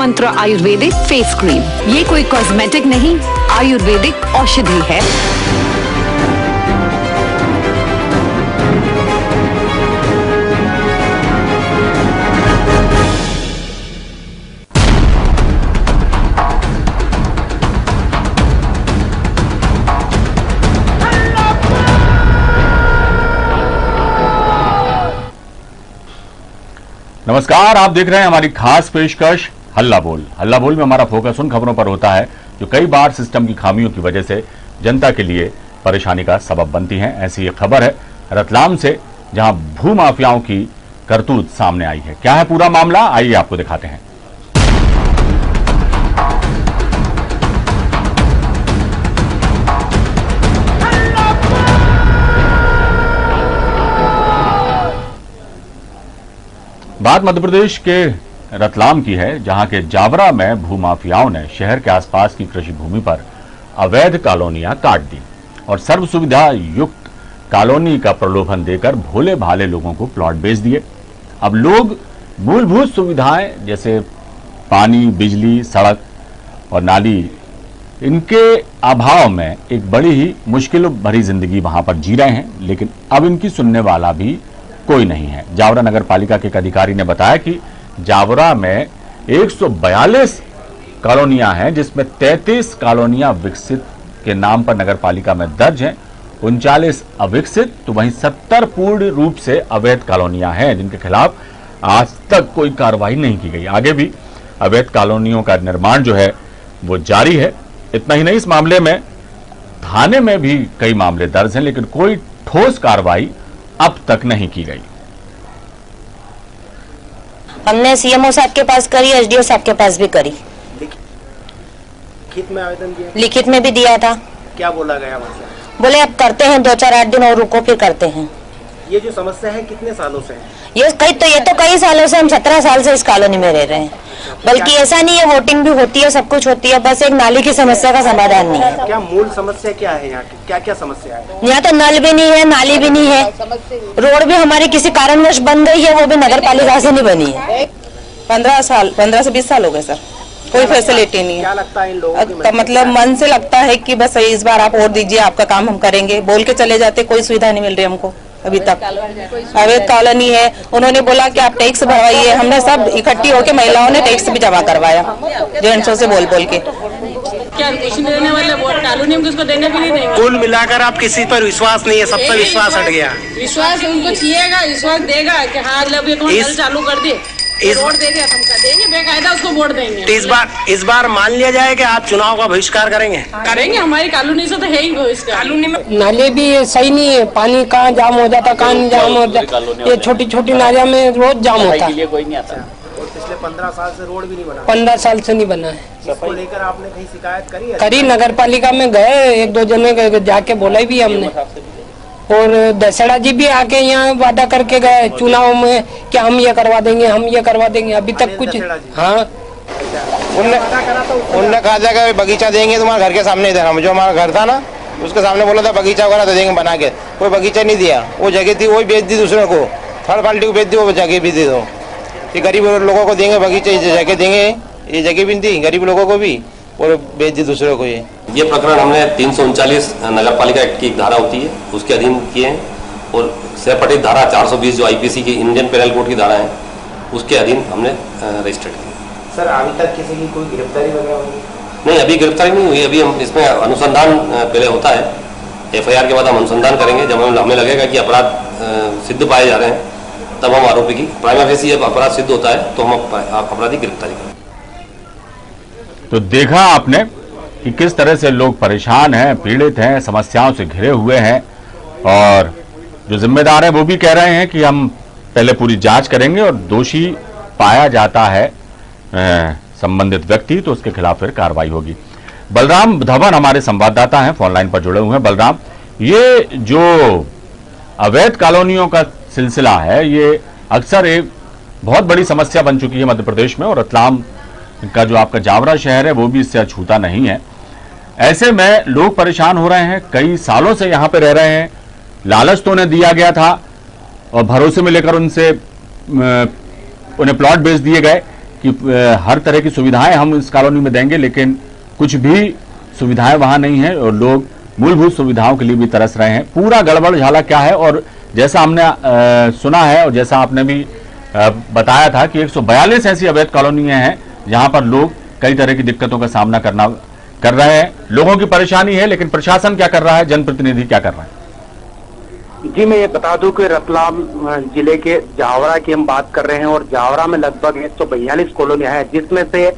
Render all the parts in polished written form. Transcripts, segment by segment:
मंत्र Ayurvedic face cream. ये कोई कॉस्मेटिक नहीं, आयुर्वेदिक औषधि है। नमस्कार, आप देख रहे हैं हमारी खास पेशकश हल्ला बोल। हल्ला बोल में हमारा फोकस उन खबरों पर होता है जो कई बार सिस्टम की खामियों की वजह से जनता के लिए परेशानी का सबब बनती हैं। ऐसी एक खबर है रतलाम से, जहां भूमाफियाओं की करतूत सामने आई है। क्या है पूरा मामला, आइए आपको दिखाते हैं। बात मध्य प्रदेश के रतलाम की है, जहां के जावरा में भूमाफियाओं ने शहर के आसपास की कृषि भूमि पर अवैध कॉलोनियां काट दी और सर्व सुविधा युक्त कॉलोनी का प्रलोभन देकर भोले भाले लोगों को प्लॉट बेच दिए। अब लोग मूलभूत सुविधाएं जैसे पानी, बिजली, सड़क और नाली, इनके अभाव में एक बड़ी ही मुश्किल भरी जिंदगी वहां पर जी रहे हैं, लेकिन अब इनकी सुनने वाला भी कोई नहीं है। जावरा नगर पालिका के एक अधिकारी ने बताया कि जावरा में 142 कॉलोनियां हैं, जिसमें 33 कॉलोनियां विकसित के नाम पर नगर पालिका में दर्ज हैं, 39 अविकसित, तो वहीं 70 पूर्ण रूप से अवैध कॉलोनियां हैं, जिनके खिलाफ आज तक कोई कार्रवाई नहीं की गई। आगे भी अवैध कॉलोनियों का निर्माण जो है वो जारी है। इतना ही नहीं, इस मामले में थाने में भी कई मामले दर्ज हैं, लेकिन कोई ठोस कार्रवाई अब तक नहीं की गई। हमने सीएमओ साहब के पास करी, एसडीओ साहब के पास भी करी। लिखित में आवेदन दिया? लिखित में भी दिया था। क्या बोला गया वहाँ से? बोले अब करते हैं 2-4-8 दिन और रुको, फिर करते हैं। ये जो समस्या है कितने सालों से है? ये तो कई सालों से, हम 17 साल से इस कॉलोनी में रह रहे हैं। बल्कि ऐसा नहीं है, वोटिंग भी होती है, सब कुछ होती है, बस एक नाली की समस्या का समाधान नहीं है। क्या मूल समस्या क्या है यहाँ की? क्या क्या समस्या है? यहाँ तो नल भी नहीं है, नाली भी नहीं है, रोड भी हमारी किसी कारणवश बन गई है, वो भी नगर पालिका से नहीं बनी है। 15 से 20 साल हो गए सर, कोई फैसिलिटी नहीं है। क्या लगता है इन लोगों की? मतलब मन से लगता है कि बस इस बार आप वोट दीजिए, आपका काम हम करेंगे, बोल के चले जाते, कोई सुविधा नहीं मिल रही हमको अभी तक। अवैध कॉलोनी है, उन्होंने बोला कि आप टैक्स भरवाइए, हमने सब इकट्ठी होकर महिलाओं ने टैक्स भी जमा करवाया, जेंट्सों से बोल के। क्या कुछ देने वाले वोट कॉलोनी में किसको देने भी नहीं देंगे। कुल मिलाकर आप किसी पर विश्वास नहीं है, सब पर विश्वास हट गया। विश्वास उनको चाहिएगा, विश्वास देगा कि हाँ लब ये नल चालू कर दे, वोट दे दिया, हम कर देंगे, बेकायदा उसको वोट देंगे। तो इस बार मान लिया जाए कि आप चुनाव का बहिष्कार करेंगे? करेंगे, हमारी कॉलोनी से तो है ही बहिष्कार। कॉलोनी में नाले भी सही नहीं है, पानी कहाँ जाम हो जाता, कहाँ नहीं जाम हो जाता, ये छोटी छोटी नालियाँ में रोज जाम होता है। कोई नहीं आता। और पिछले 15 साल से रोड भी नहीं बना? 15 साल से नहीं बना है। इसको लेकर आपने कहीं शिकायत करी है? करी, नगर पालिका में गए, 1-2 जने जाके बोला भी हमने, और दशहरा जी भी आके यहाँ वादा करके गए चुनाव में कि हम ये करवा देंगे, हम ये करवा देंगे, अभी तक कुछ। हाँ, उनने कहा था कि बगीचा देंगे तुम्हारे घर के सामने देना। जो हमारा घर था ना, उसके सामने बोला था बगीचा वगैरह दे देंगे बना के, कोई बगीचा नहीं दिया। वो जगह थी वही बेच दी दूसरे को, थर्ड पार्टी को बेच दी, वो जगह भी दे दो कि गरीब लोगों को देंगे बगीचे, जगह देंगे, ये जगह भी दी गरीब लोगों को भी, और बेच दी दूसरे को। ये प्रकरण हमने 339 नगर पालिका एक्ट की एक धारा होती है उसके अधीन किए हैं, और सहपठित धारा 420 जो आईपीसी की इंडियन पेनल कोड की धारा है उसके अधीन हमने रजिस्टर्ड किया। सर अभी तक किसी की कोई गिरफ्तारी वगैरह हुई? नहीं, अभी गिरफ्तारी नहीं हुई। अभी हम इसमें अनुसंधान पहले होता है, एफआईआर के बाद हम अनुसंधान करेंगे। जब हमें लगेगा कि अपराध सिद्ध पाए जा रहे हैं, तब हम आरोपी की प्राइमा फेसी जब अपराध सिद्ध होता है तो हम अपराधी गिरफ्तारी करेंगे। तो देखा आपने कि किस तरह से लोग परेशान हैं, पीड़ित हैं, समस्याओं से घिरे हुए हैं, और जो जिम्मेदार हैं वो भी कह रहे हैं कि हम पहले पूरी जांच करेंगे और दोषी पाया जाता है संबंधित व्यक्ति तो उसके खिलाफ फिर कार्रवाई होगी। बलराम धवन हमारे संवाददाता हैं, फोन लाइन पर जुड़े हुए हैं। बलराम, ये जो अवैध कॉलोनियों का सिलसिला है, ये अक्सर एक बहुत बड़ी समस्या बन चुकी है मध्य प्रदेश में, और रतलाम का जो आपका जावरा शहर है वो भी इससे अछूता नहीं है। ऐसे में लोग परेशान हो रहे हैं, कई सालों से यहाँ पे रह रहे हैं, लालच तो उन्हें दिया गया था और भरोसे में लेकर उन्हें प्लॉट बेच दिए गए। कि हर तरह की सुविधाएं हम इस कॉलोनी में देंगे, लेकिन कुछ भी सुविधाएं वहां नहीं है और लोग मूलभूत सुविधाओं के लिए भी तरस रहे हैं। पूरा गड़बड़ झाला क्या है, और जैसा हमने सुना है और जैसा आपने भी बताया था कि 142 ऐसी अवैध कॉलोनियां हैं जहां पर लोग कई तरह की दिक्कतों का सामना कर रहे हैं। लोगों की परेशानी है, लेकिन प्रशासन क्या कर रहा है, जनप्रतिनिधि क्या कर रहे हैं? जी, मैं ये बता दूं कि रतलाम जिले के जावरा की हम बात कर रहे हैं और जावरा में लगभग 142 कॉलोनियां हैं, जिसमें से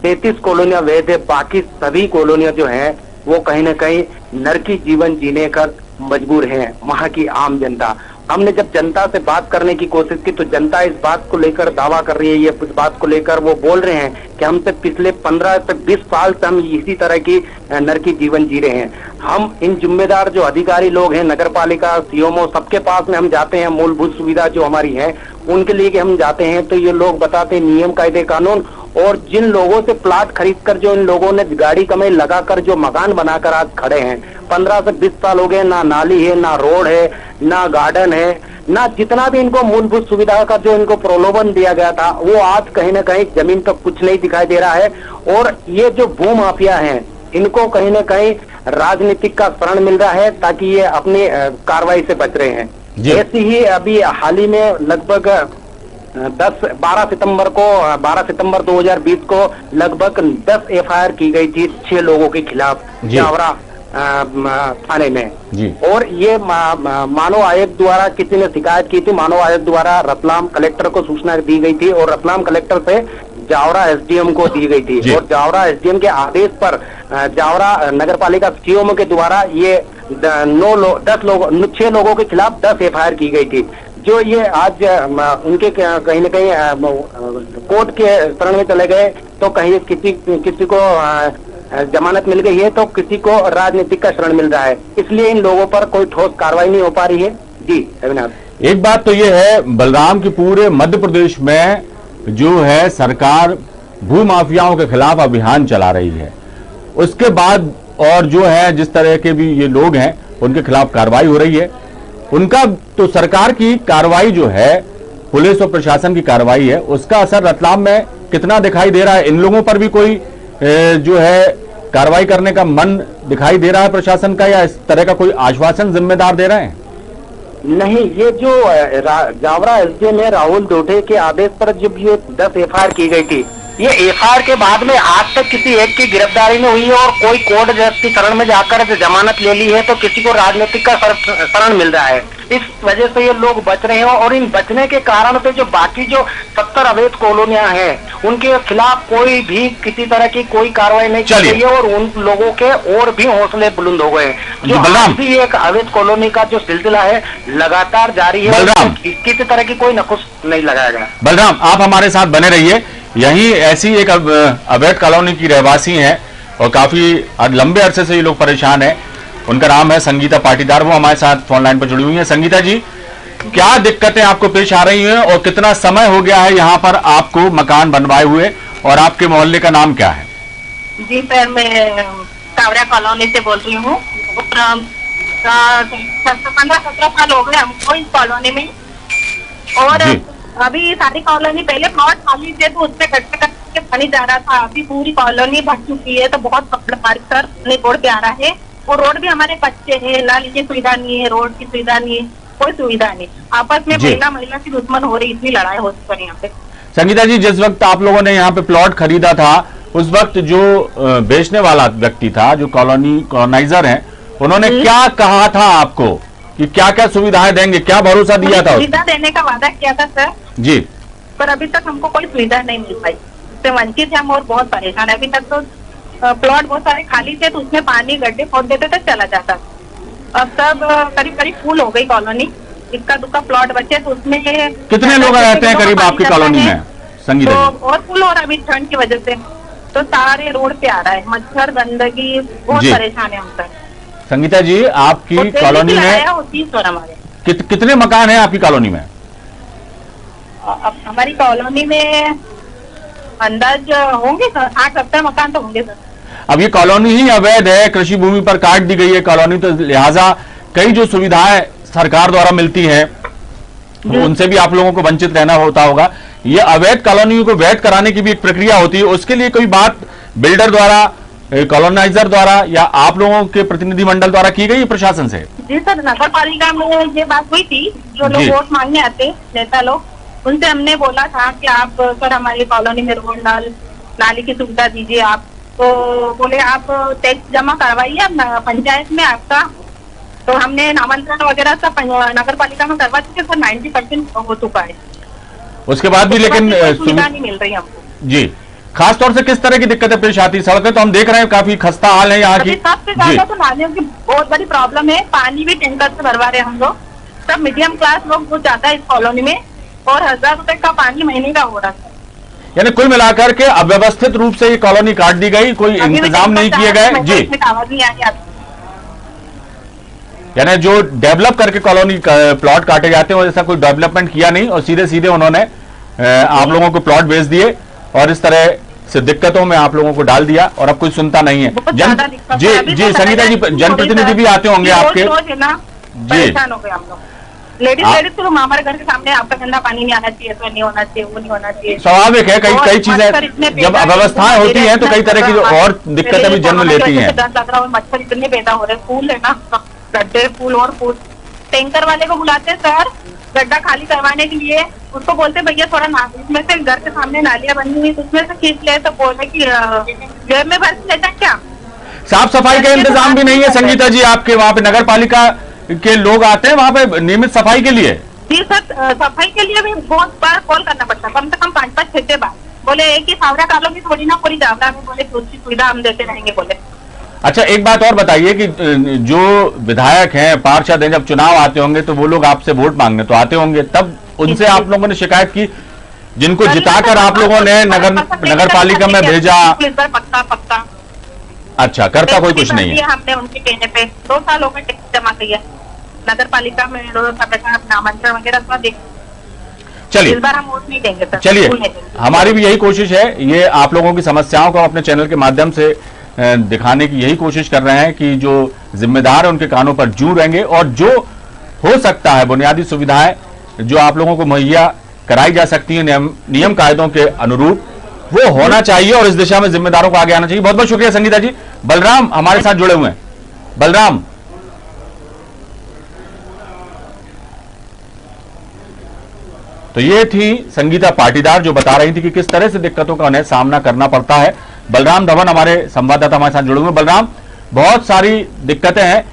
33 कॉलोनियां वैध है। बाकी सभी कॉलोनियां जो हैं वो कहीं न कहीं नरकी जीवन जीने का मजबूर हैं वहां की आम जनता। हमने जब जनता से बात करने की कोशिश की तो जनता इस बात को लेकर दावा कर रही है, ये इस बात को लेकर वो बोल रहे हैं कि हमसे पिछले 15 से 20 साल से हम इसी तरह की नरकी जीवन जी रहे हैं। हम इन जिम्मेदार जो अधिकारी लोग हैं, नगर पालिका, सीएमओ, सबके पास में हम जाते हैं, मूलभूत सुविधा जो हमारी है उनके लिए कि हम जाते हैं तो ये लोग बताते हैं नियम कायदे कानून, और जिन लोगों से प्लाट खरीदकर जो इन लोगों ने गाड़ी कमाई लगाकर जो मकान बनाकर आज खड़े हैं, 15 से 20 साल हो गए, ना नाली है, ना रोड है, ना गार्डन है, ना जितना भी इनको मूलभूत सुविधा का जो इनको प्रलोभन दिया गया था वो आज कहीं ना कहीं जमीन पर कुछ नहीं दिखाई दे रहा है। और ये जो भू माफिया हैं इनको कहीं ना कहीं राजनीतिक का शरण मिल रहा है ताकि ये अपनी कार्रवाई से बच रहे हैं। ऐसी ही अभी हाल ही में लगभग 12 सितंबर 2020 को लगभग 10 एफआईआर की गई थी 6 लोगों के खिलाफ जावरा थाने में जी। और ये मानव आयोग द्वारा किसी ने शिकायत की थी, मानव आयोग द्वारा रतलाम कलेक्टर को सूचना दी गई थी और रतलाम कलेक्टर से जावरा एसडीएम को दी गई थी और जावरा एसडीएम के आदेश पर जावरा नगर पालिका सीएमओ के द्वारा ये 6 लोगों के खिलाफ 10 एफआईआर की गई थी। जो ये आज उनके कहीं न कहीं कोर्ट के शरण में चले गए तो कहीं किसी को जमानत मिल गई है तो किसी को राजनीतिक का शरण मिल रहा है, इसलिए इन लोगों पर कोई ठोस कार्रवाई नहीं हो पा रही है। जी अविनाश, एक बात तो ये है बलराम की पूरे मध्य प्रदेश में जो है सरकार भू माफियाओं के खिलाफ अभियान चला रही है, उसके बाद और जो है जिस तरह के भी ये लोग हैं उनके खिलाफ कार्रवाई हो रही है। उनका तो सरकार की कार्रवाई जो है, पुलिस और प्रशासन की कार्रवाई है, उसका असर रतलाम में कितना दिखाई दे रहा है? इन लोगों पर भी कोई जो है कार्रवाई करने का मन दिखाई दे रहा है प्रशासन का, या इस तरह का कोई आश्वासन जिम्मेदार दे रहे हैं? नहीं, ये जो जावरा एसडीएम है राहुल दोठे के आदेश पर जब ये 10 एफआईआर की गई थी, ये एफआईआर के बाद में आज तक किसी एक की गिरफ्तारी नहीं हुई है और कोई कोर्ट जज की शरण में जाकर जमानत ले ली है तो किसी को राजनीतिक का शरण मिल रहा है। इस वजह से ये लोग बच रहे हैं और इन बचने के कारण पे जो बाकी जो 70 अवैध कॉलोनियां हैं उनके खिलाफ कोई भी किसी तरह की कोई कार्रवाई नहीं की गई है और उन लोगों के और भी हौसले बुलंद हो गए। जो आज भी एक अवैध कॉलोनी का जो सिलसिला है लगातार जारी है, किसी तरह की कोई नकुश नहीं लगाया गया। बलराम, आप हमारे साथ बने रहिए। यही ऐसी एक अवैध कॉलोनी की रहवासी हैं और काफी लंबे अरसे से ये लोग परेशान हैं। उनका नाम है संगीता पाटीदार, वो हमारे साथ फोन लाइन पर जुड़ी हुई है। संगीता जी, क्या दिक्कतें आपको पेश आ रही हैं और कितना समय हो गया है यहाँ पर आपको मकान बनवाए हुए, और आपके मोहल्ले का नाम क्या है? जी सर, मैं कावरा कॉलोनी से बोल रही हूँ। 15-17 साल हो गए हमको इस कॉलोनी में, और अभी सारी कॉलोनी पहले प्लॉट खाली थे तो उससे कटते कटते पानी जा रहा था। अभी पूरी कॉलोनी भर चुकी है तो बहुत प्रॉब्लम सर रोड पे आ रहा है, और रोड भी हमारे कच्चे है, नाली की सुविधा नहीं है, रोड की सुविधा नहीं है, कोई सुविधा नहीं। आपस में महिला की दुश्मन हो रही, इतनी लड़ाई होती है यहाँ पे। संगीता जी, जिस वक्त आप लोगों ने यहाँ पे प्लॉट खरीदा था उस वक्त जो बेचने वाला व्यक्ति था, जो कॉलोनाइजर है, उन्होंने क्या कहा था आपको कि क्या क्या सुविधाएं देंगे, क्या भरोसा दिया था? सुविधा देने का वादा किया था सर जी, पर अभी तक हमको कोई सुविधा नहीं मिल पाई, उससे वंचित है हम और बहुत परेशान है। अभी तक तो प्लॉट बहुत सारे खाली थे तो उसमें पानी गड्ढे खोद देते तो चला जाता। अब सब करीब करीब फुल हो गई कॉलोनी, इक्का दुक्का प्लॉट बचे तो उसमें कितने लोग रहते हैं करीब आपकी कॉलोनी में? संगीता जी, और फुल हो रहा है अभी ठंड की वजह से, तो सारे रोड पे आ रहा है, मच्छर गंदगी, बहुत परेशान है हम सर। संगीता जी, आपकी कॉलोनी में कितने मकान हैं आपकी कॉलोनी में? हमारी कॉलोनी में अंदाज होंगे सर 60-70 मकान तो होंगे सर। अब ये कॉलोनी ही अवैध है, कृषि भूमि पर काट दी गई है कॉलोनी, तो लिहाजा कई जो सुविधाएं सरकार द्वारा मिलती है उनसे भी आप लोगों को वंचित रहना होता होगा। ये अवैध कॉलोनियों को वैध कराने की भी एक प्रक्रिया होती है, उसके लिए कोई बात बिल्डर द्वारा, कॉलोनाइजर द्वारा या आप लोगों के प्रतिनिधिमंडल द्वारा की गई प्रशासन से? जी सर, नगर पालिका में ये बात हुई थी, जो लोग वोट मांगने आते नेता लोग, उनसे हमने बोला था कि आप सर हमारी कॉलोनी में रोड नाली की सुविधा दीजिए आप। तो बोले आप टैक्स जमा करवाइए पंचायत में आपका। तो हमने नामांतरण वगैरह सब नगर पालिका में करवा चुके सर, 90% हो चुका है। उसके बाद भी लेकिन सुविधा नहीं मिल रही हमको। जी, खास तौर से किस तरह की दिक्कतें पेश आती है? सड़कें तो हम देख रहे हैं काफी खस्ता हाल है यहाँ की। सबसे ज्यादा तो नालियों की बहुत बड़ी प्रॉब्लम है, पानी भी टैंकर से भरवा रहे हैं हम लोग। सब मीडियम क्लास लोग बहुत ज्यादा है इस कॉलोनी में, और 1000 रुपए का पानी महीने का हो रहा है। यानी कुल मिलाकर के अव्यवस्थित रूप से ये कॉलोनी काट दी गई, कोई इंतजाम नहीं किए गए। जी, आवाज नहीं आई आपकी। यानी जो डेवलप करके कॉलोनी प्लॉट काटे जाते हैं, ऐसा कोई डेवलपमेंट किया नहीं और सीधे सीधे उन्होंने आप लोगों को प्लॉट बेच दिए और इस तरह से दिक्कतों में आप लोगों को डाल दिया और अब कोई सुनता नहीं है। जी संगीता जी, जनप्रतिनिधि भी आते होंगे आपके? जी, लेडीज तो हमारे घर के सामने आपका गंदा पानी नहीं आना चाहिए, तो नहीं होना चाहिए, वो नहीं होना चाहिए। स्वाभाविक है, कई चीजें जब अव्यवस्थाएं होती हैं तो कई तरह की और दिक्कतें भी जन्म लेती हैं। डर लग रहा है, मच्छर इतने पैदा हो रहे हैं, फूल है ना, गड्ढे फूल और फूल। टैंकर वाले को बुलाते हैं सर गड्ढा खाली करवाने के लिए, उसको बोलते भैया थोड़ा इसमें से घर के सामने नालियां बनी हुई, उसमें से खींच ले, तो बोले कि जेब में भर लेता क्या। साफ सफाई का इंतजाम भी नहीं है संगीता जी आपके वहाँ पे? नगर पालिका के लोग आते हैं वहाँ पे नियमित सफाई के लिए? जी सर, सफाई के लिए भी बहुत बार कॉल करना पड़ता है, कम से कम 5-6 बार। बोले एक ही सावरा कॉलोनी थोड़ी ना पूरी जावरा में, बोले उसकी सुविधा हम देते रहेंगे बोले। अच्छा, एक बात और बताइए कि जो विधायक हैं, पार्षद हैं, जब चुनाव आते होंगे तो वो लोग आपसे वोट मांगने तो आते होंगे, तब उनसे आप लोगों ने शिकायत की? जिनको जिताकर आप लोगों ने नगर पालिका में भेजा? पक्का। अच्छा, करता कोई कुछ नहीं है? हमने उनके कहने पे 2 साल हो गए टैक्स जमा किया नगर पालिका में, नामांतरण वगैरह सब देख। चलिए, इस बार हम वोट नहीं देंगे सर। चलिए, हमारी भी यही कोशिश है, ये आप लोगों की समस्याओं को अपने चैनल के माध्यम से दिखाने की यही कोशिश कर रहे हैं कि जो जिम्मेदार है उनके कानों पर जूं रहेंगे और जो हो सकता है बुनियादी सुविधाएं जो आप लोगों को मुहैया कराई जा सकती है नियम कायदों के अनुरूप, वो होना चाहिए और इस दिशा में जिम्मेदारों को आगे आना चाहिए। बहुत बहुत शुक्रिया संगीता जी। बलराम हमारे साथ जुड़े हुए हैं। बलराम, तो ये थी संगीता पाटीदार जो बता रही थी कि किस तरह से दिक्कतों का उन्हें सामना करना पड़ता है। बलराम धवन हमारे संवाददाता हमारे साथ जुड़े हुए हैं। बलराम, बहुत सारी दिक्कतें हैं,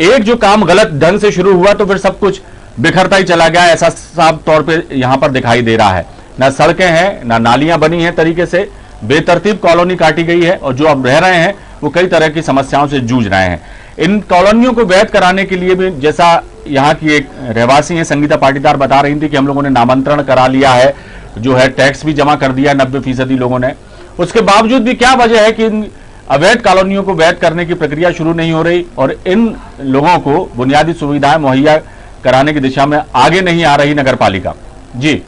एक जो काम गलत ढंग से शुरू हुआ तो फिर सब कुछ बिखरता ही चला गया, ऐसा साफ तौर पे यहां पर दिखाई दे रहा है। ना सड़कें हैं, ना नालियां बनी हैं तरीके से, बेतरतीब कॉलोनी काटी गई है और जो अब रह रहे हैं वो कई तरह की समस्याओं से जूझ रहे हैं। इन कॉलोनियों को वैध कराने के लिए भी, जैसा यहाँ की एक रहवासी है संगीता पाटीदार बता रही थी कि हम लोगों ने नामांतरण करा लिया है, जो है टैक्स भी जमा कर दिया 90% लोगों ने, उसके बावजूद भी क्या वजह है कि इन अवैध कॉलोनियों को वैध करने की प्रक्रिया शुरू नहीं हो रही और इन लोगों को बुनियादी सुविधाएं मुहैया कराने की दिशा में आगे नहीं आ रही नगर पालिका? जी,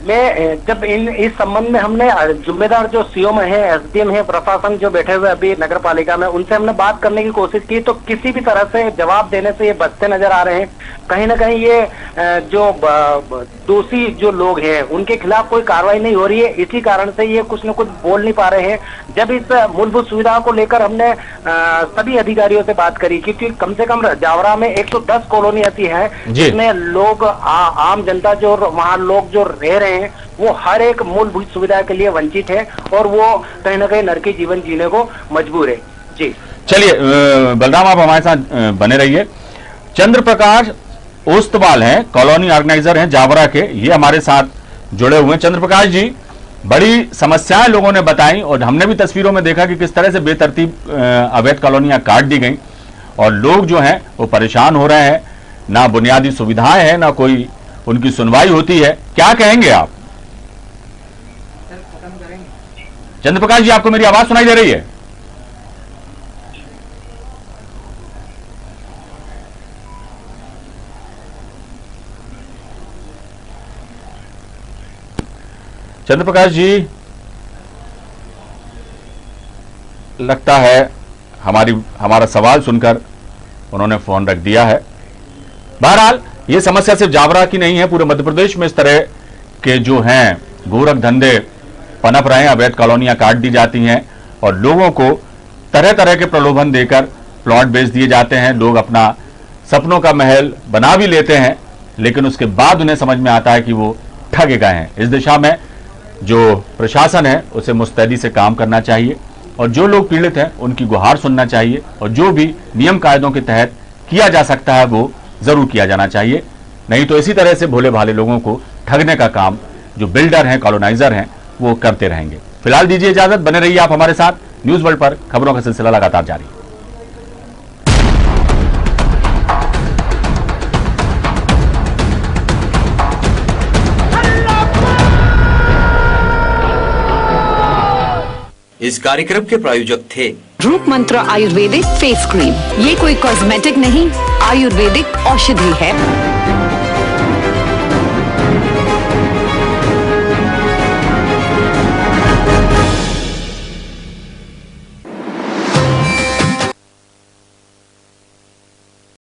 मैं जब इस संबंध में हमने जिम्मेदार जो सीओ में है, एसडीएम है, प्रशासन जो बैठे हुए अभी नगर पालिका में, उनसे हमने बात करने की कोशिश की तो किसी भी तरह से जवाब देने से ये बचते नजर आ रहे हैं। कहीं ना कहीं ये जो दोषी जो लोग हैं उनके खिलाफ कोई कार्रवाई नहीं हो रही है, इसी कारण से ये कुछ न कुछ बोल नहीं पा रहे हैं। जब इस मूलभूत सुविधाओं को लेकर हमने सभी अधिकारियों से बात करी, क्योंकि कम से कम जावरा में 110 कॉलोनी ऐसी है जिसमें लोग आम जनता जो वहाँ लोग जो रह रहे हैं वो हर एक मूलभूत सुविधा के लिए वंचित है और वो कहीं ना कहीं नरकी जीवन जीने को मजबूर है। जी, चलिए बलराम, आप हमारे साथ बने रहिए। चंद्र प्रकाश ओस्तवाल हैं, कॉलोनी ऑर्गेनाइजर हैं जावरा के, ये हमारे साथ जुड़े हुए हैं। चंद्र प्रकाश जी, बड़ी समस्याएं लोगों ने बताई और हमने भी तस्वीरों में देखा कि किस तरह से बेतरतीब अवैध कॉलोनियां काट दी गई और लोग जो हैं वो परेशान हो रहे हैं, ना बुनियादी सुविधाएं हैं, ना कोई उनकी सुनवाई होती है। क्या कहेंगे आप? चंद्र प्रकाश जी, आपको मेरी आवाज सुनाई दे रही है? चंद्र प्रकाश जी, लगता है हमारा सवाल सुनकर उन्होंने फोन रख दिया है। बहरहाल ये समस्या सिर्फ जावरा की नहीं है, पूरे मध्य प्रदेश में इस तरह के जो हैं गोरख धंधे पनप रहे हैं, अवैध कॉलोनियां काट दी जाती हैं और लोगों को तरह तरह के प्रलोभन देकर प्लॉट बेच दिए जाते हैं। लोग अपना सपनों का महल बना भी लेते हैं, लेकिन उसके बाद उन्हें समझ में आता है कि वो ठगे गए हैं। इस दिशा में जो प्रशासन है उसे मुस्तैदी से काम करना चाहिए और जो लोग पीड़ित हैं उनकी गुहार सुनना चाहिए और जो भी नियम कायदों के तहत किया जा सकता है वो जरूर किया जाना चाहिए। नहीं तो इसी तरह से भोले भाले लोगों को ठगने का काम जो बिल्डर हैं, कॉलोनाइजर हैं, वो करते रहेंगे। फिलहाल दीजिए इजाजत, बने रहिए आप हमारे साथ। न्यूज वर्ल्ड पर खबरों का सिलसिला लगातार जारी। इस कार्यक्रम के प्रायोजक थे रूप मंत्र आयुर्वेदिक फेस क्रीम। ये कोई कॉस्मेटिक नहीं, आयुर्वेदिक औषधि है।